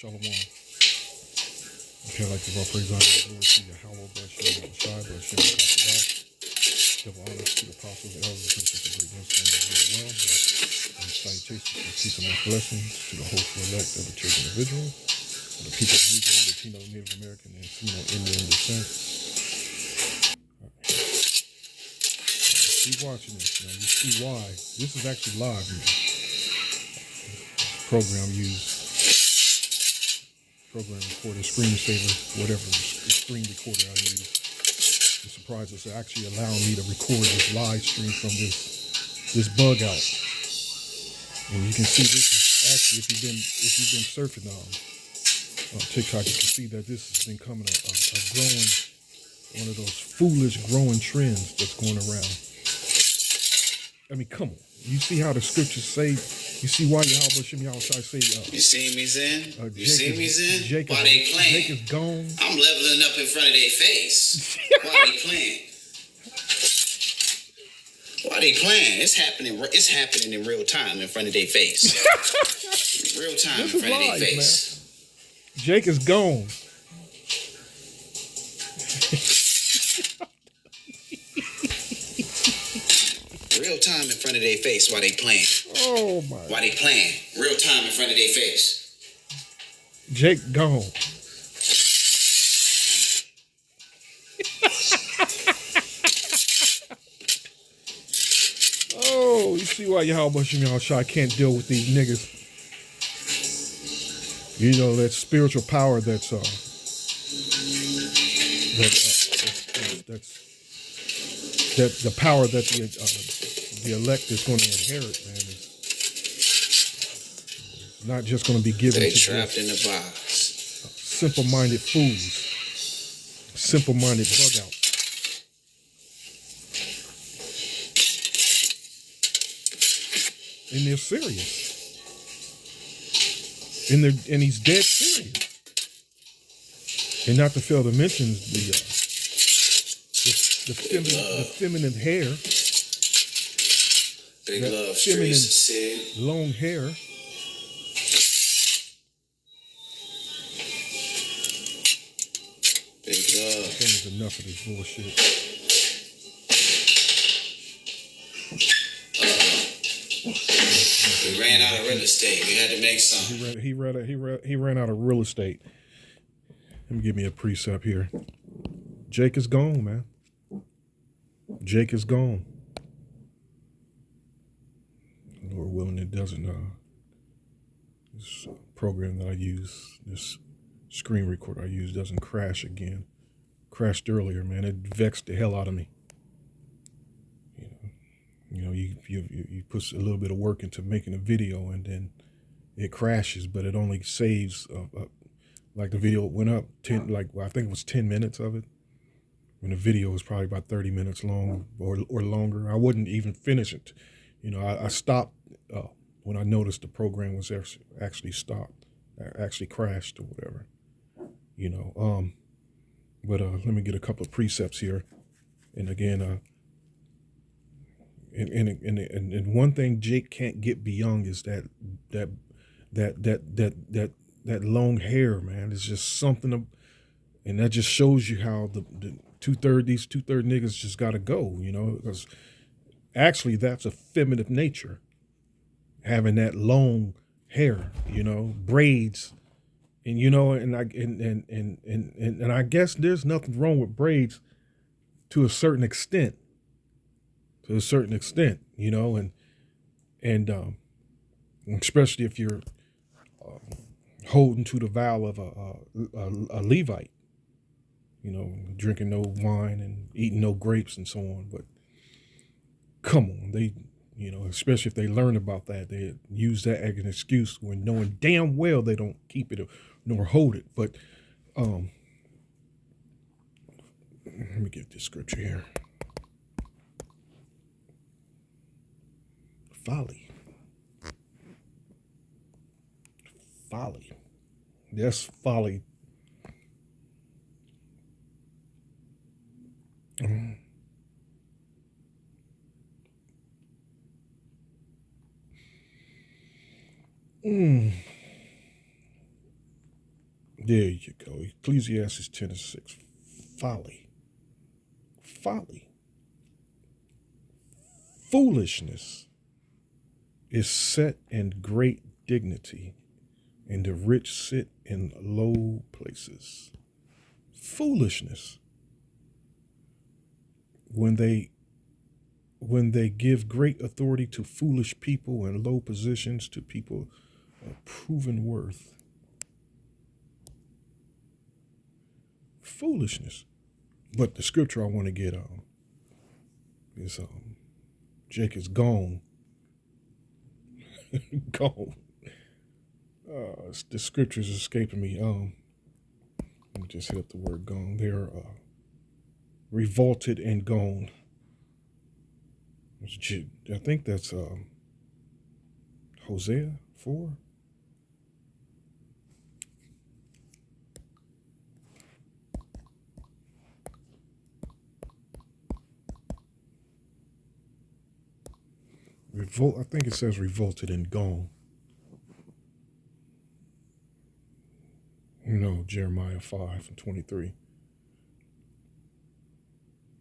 Shalom. Okay, I'd like to praise honor and glory to Yahweh, bless you, Shai, bless you, give honor to the apostles, elders, and the great wisdom of the well, and salutations and peace and much blessings to the hopeful elect of the children of Israel, and the people of Negro, Latino, Native American, and Seminole Indian descent. Keep watching this. Now you see why. This is actually live. Program recorder, screensaver, whatever screen recorder I use. The surprise is actually allowing me to record this live stream from this bug out. And you can see this is actually, if you've been surfing on TikTok, you can see that this has been coming a growing, one of those foolish growing trends that's going around. I mean, come on. You see how the scriptures say, you see why Yahweh Shem Yahushai say, you see me, Zen? You see me, Zen? Why they playing? Jake is gone. I'm leveling up in front of their face. Why they playing? Why they playing? It's happening in real time in front of their face. Real time in front of their face. Man. Jake is gone. Real time in front of their face while they playing. Oh my. While they playing. Real time in front of their face. Jake gone. Oh, you see why Yahweh Shem Yahushai can't deal with these niggas. You know, that spiritual power that's the power that the elect is going to inherit, man, is not just going to be given they to trapped in the box. Simple-minded fools, simple-minded bug outs. And they're serious. And he's dead serious. And not to fail to mention the feminine hair. Big love, feminine long hair. Big love. I think there's enough of this bullshit. We ran out of real estate. We had to make some. He ran out of real estate. Let me give me a precept here. Jake is gone, man. Jake is gone. Lord willing, it doesn't. This program that I use, this screen recorder I use, doesn't crash again. Crashed earlier, man. It vexed the hell out of me. You know, you put a little bit of work into making a video, and then it crashes, but it only saves like the video went up I think it was 10 minutes of it. And the video was probably about 30 minutes long or longer. I wouldn't even finish it. You know, I stopped when I noticed the program was actually stopped, actually crashed or whatever. You know, but let me get a couple of precepts here. And again, and one thing Jake can't get beyond is that long hair, man. It's just something, and that just shows you how the these two-third niggas just got to go, you know, because actually that's a feminine nature, having that long hair, you know, braids, and you know, and I guess there's nothing wrong with braids to a certain extent. You know, and especially if you're holding to the vow of a Levite, you know, drinking no wine and eating no grapes and so on. But come on, they, you know, especially if they learn about that, they use that as an excuse when knowing damn well they don't keep it nor hold it. But let me get this scripture here. Folly. Yes, folly. There you go. Ecclesiastes 10:6. Folly. Folly. Foolishness is set in great dignity, and the rich sit in low places. Foolishness. When they give great authority to foolish people and low positions to people of proven worth. Foolishness. But the scripture I want to get on is Jake is gone. Gone. The scriptures escaping me. Let me just hit up the word gone. They're revolted and gone. I think that's Hosea 4. I think it says revolted and gone. No, Jeremiah 5:23.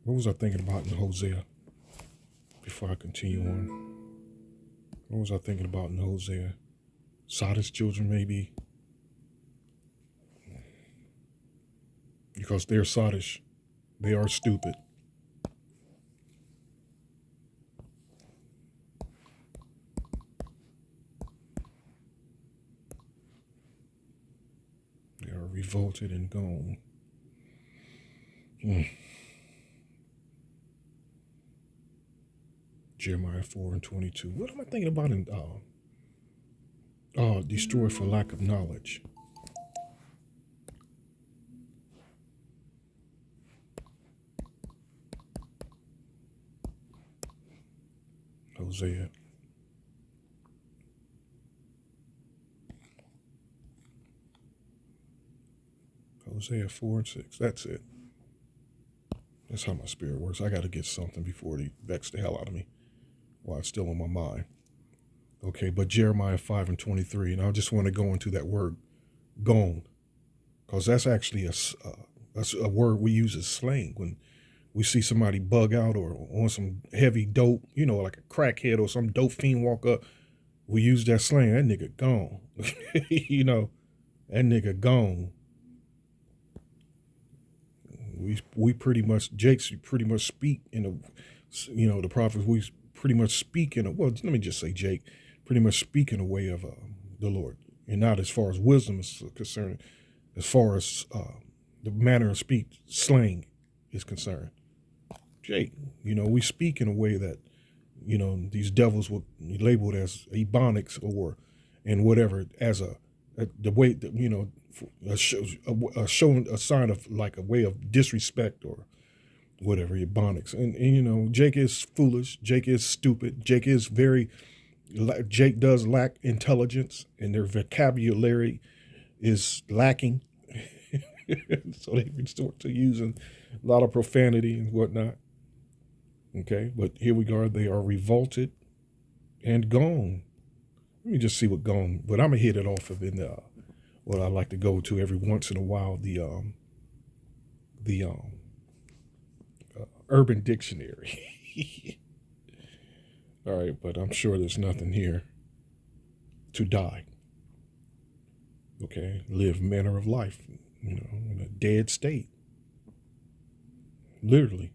What was I thinking about in Hosea? Before I continue on, what was I thinking about in Hosea? Sodom's children, maybe, because they're sottish, they are stupid. They are revolted and gone. Jeremiah 4:22. What am I thinking about in destroyed for lack of knowledge? Hosea. Hosea 4:6. That's it. That's how my spirit works. I got to get something before they vex the hell out of me while it's still on my mind. Okay, but Jeremiah 5:23, and I just want to go into that word, gone, because that's actually a word we use as slang when we see somebody bug out or on some heavy dope, like a crackhead or some dope fiend walk up. We use that slang. That nigga gone. That nigga gone. We pretty much, Jake's pretty much speak in a, the prophets, we pretty much speak in a, well, let me just say Jake, pretty much speak in a way of the Lord. And not as far as wisdom is concerned, as far as the manner of speech, slang is concerned. Jake, we speak in a way that, these devils will be labeled as ebonics or, and whatever, as the way that, a sign of like a way of disrespect or whatever, ebonics. And Jake is foolish. Jake is stupid. Jake does lack intelligence, and their vocabulary is lacking. So they resort to using a lot of profanity and whatnot. Okay, but here we go. They are revolted and gone. Let me just see what gone. But I'm gonna hit it off of in what I like to go to every once in a while. The Urban Dictionary. All right, but I'm sure there's nothing here. To die. Okay, live manner of life. In a dead state. Literally.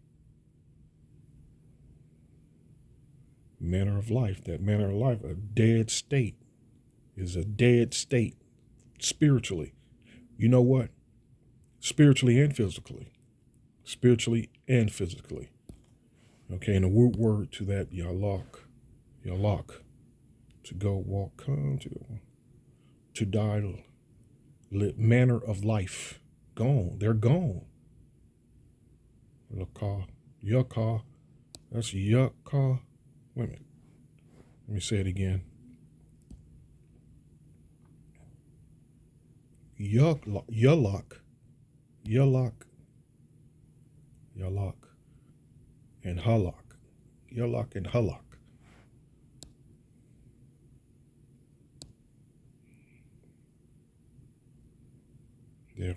Manner of life. That manner of life, a dead state, is a dead state spiritually. You know what? Spiritually and physically. Spiritually and physically. Okay, and the root word to that, yalak, to go, walk, come, to die, manner of life, gone. They're gone. Yaka, that's yaka. Wait a minute. Let me say it again. Yalak, and halak. Yalak and halak.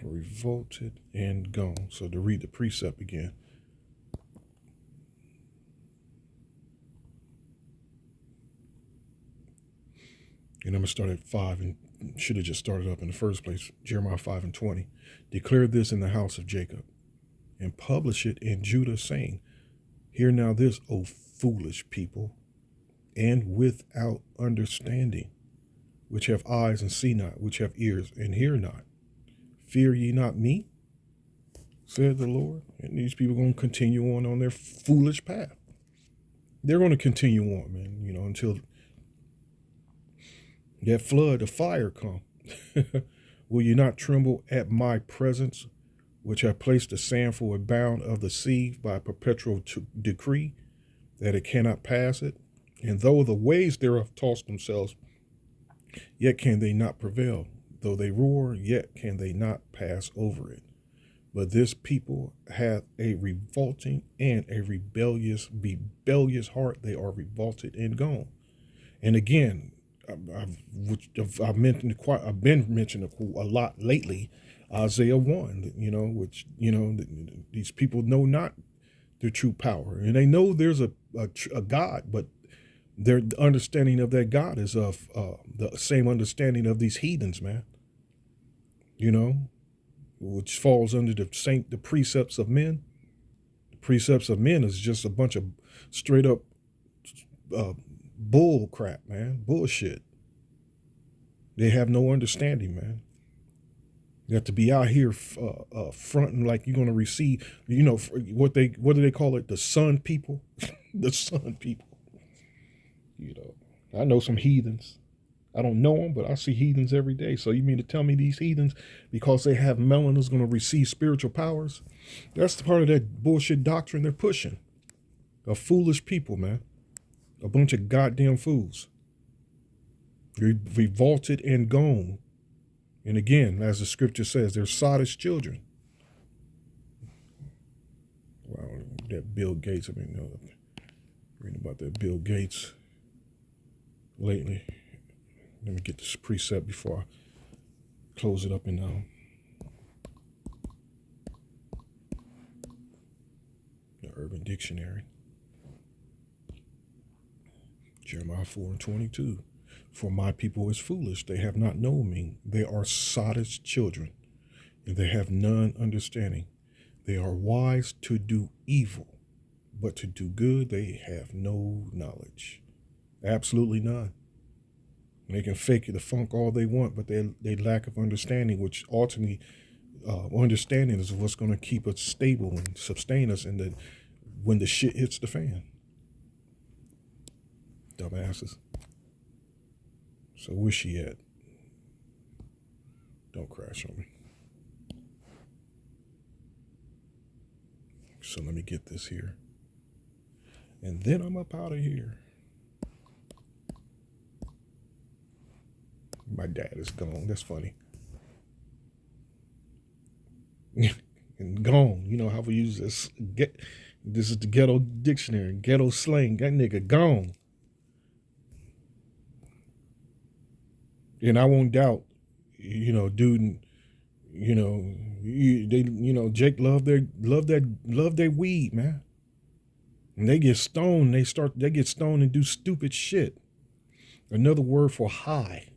have revolted and gone. So to read the precept again. And I'm going to start at 5 and should have just started up in the first place. Jeremiah 5:20. Declare this in the house of Jacob and publish it in Judah, saying, hear now this, O foolish people, and without understanding, which have eyes and see not, which have ears and hear not. Fear ye not me, said the Lord. And these people are going to continue on their foolish path. They're going to continue on, man, until that flood of fire come. Will you not tremble at my presence, which I placed the sand for a bound of the sea by perpetual decree, that it cannot pass it? And though the waves thereof toss themselves, yet can they not prevail. Though they roar, yet can they not pass over it. But this people hath a revolting and a rebellious heart. They are revolted and gone. And again, I've been mentioning a lot lately, Isaiah 1, which, these people know not the true power. And they know there's a God, but their understanding of that God is of the same understanding of these heathens, man. Which falls under the precepts of men. The precepts of men is just a bunch of straight up bull crap, man. Bullshit. They have no understanding, man. You have to be out here fronting like you're going to receive, what do they call it? The sun people. The sun people. I know some heathens. I don't know them, but I see heathens every day. So you mean to tell me these heathens, because they have melanin, is going to receive spiritual powers? That's the part of that bullshit doctrine they're pushing. A foolish people, man. A bunch of goddamn fools. Revolted and gone. And again, as the scripture says, they're sottish children. Wow, that Bill Gates, reading about that Bill Gates lately. Let me get this precept before I close it up in the Urban Dictionary. Jeremiah 4:22. For my people is foolish, they have not known me. They are sottish children, and they have none understanding. They are wise to do evil, but to do good they have no knowledge. Absolutely none. They can fake it, the funk all they want, but they lack of understanding, which ultimately understanding is what's going to keep us stable and sustain us when the shit hits the fan. Dumbasses. So where's she at? Don't crash on me. So let me get this here. And then I'm up out of here. My dad is gone. That's funny. And gone. You know how we use this. This is the ghetto dictionary, ghetto slang. That nigga gone. And I won't doubt, dude, Jake love their weed, man. And they get stoned. They get stoned and do stupid shit. Another word for high,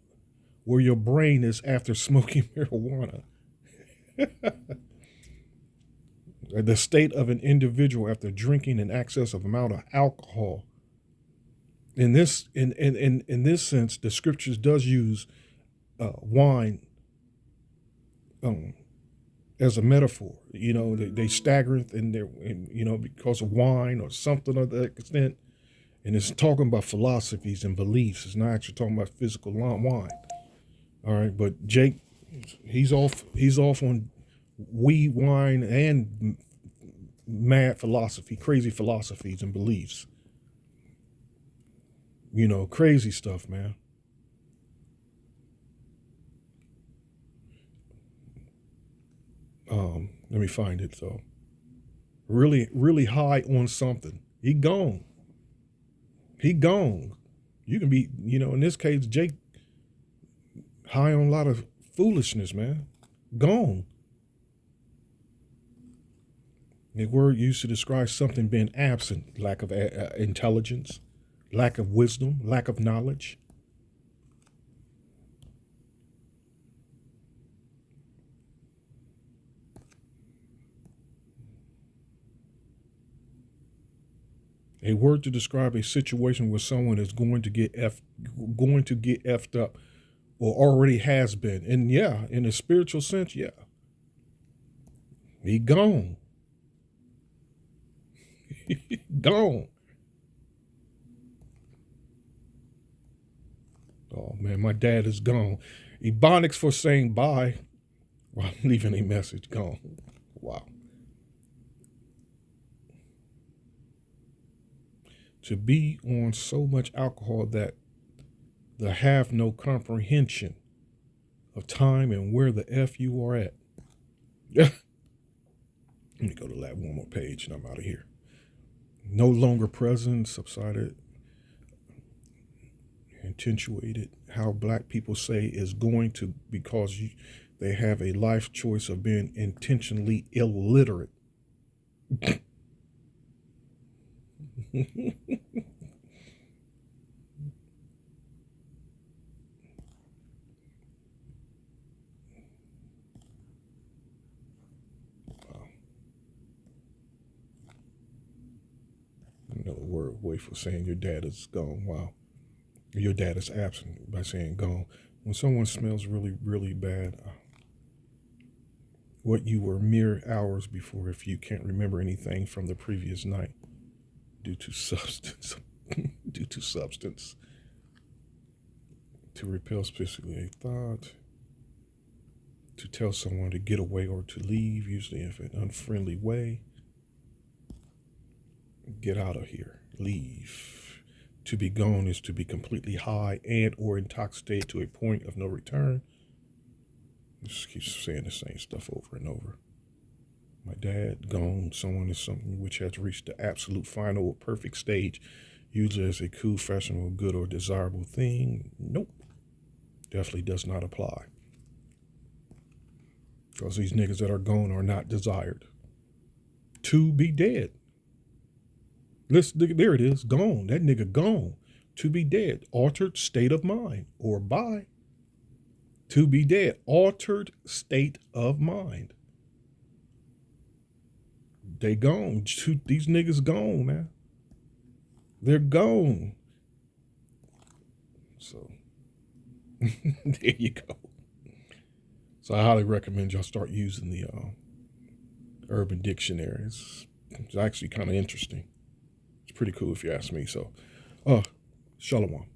where your brain is after smoking marijuana. The state of an individual after drinking an excessive amount of alcohol. In this sense, the scriptures does use wine as a metaphor. They staggereth because of wine or something of that extent. And it's talking about philosophies and beliefs. It's not actually talking about physical wine. All right, but Jake, he's off on weed, wine, and mad philosophy, crazy philosophies and beliefs. Crazy stuff, man. Let me find it though. Really, really high on something. He gone. You can be, in this case, Jake, high on a lot of foolishness, man. Gone. The word used to describe something being absent, lack of intelligence, lack of wisdom, lack of knowledge. A word to describe a situation where someone is going to get effed up, or already has been. And yeah, in a spiritual sense, yeah, he gone, gone. Oh man, my dad is gone. Ebonics for saying bye while leaving a message. Gone. Wow. To be on so much alcohol that they have no comprehension of time and where the F you are at. Let me go to that one more page and I'm out of here. No longer present, subsided, accentuated. How black people say is going to, because they have a life choice of being intentionally illiterate. Another word way for saying your dad is gone. Wow. Your dad is absent by saying gone. When someone smells really, really bad, what you were mere hours before, if you can't remember anything from the previous night due to substance, due to substance, to repel specifically a thought, to tell someone to get away or to leave, usually in an unfriendly way. Get out of here, leave. To be gone is to be completely high and or intoxicated to a point of no return. Just keeps saying the same stuff over and over. My dad, gone. Someone is something which has reached the absolute final or perfect stage, usually as a cool, fashionable, good, or desirable thing. Nope. Definitely does not apply. Because these niggas that are gone are not desired. To be dead. Listen, there it is. Gone. That nigga gone. To be dead. Altered state of mind. Or bye. To be dead. Altered state of mind. They gone. These niggas gone, man. They're gone. So, there you go. So I highly recommend y'all start using the Urban Dictionary. It's actually kind of interesting. It's pretty cool if you ask me. So, Shalom.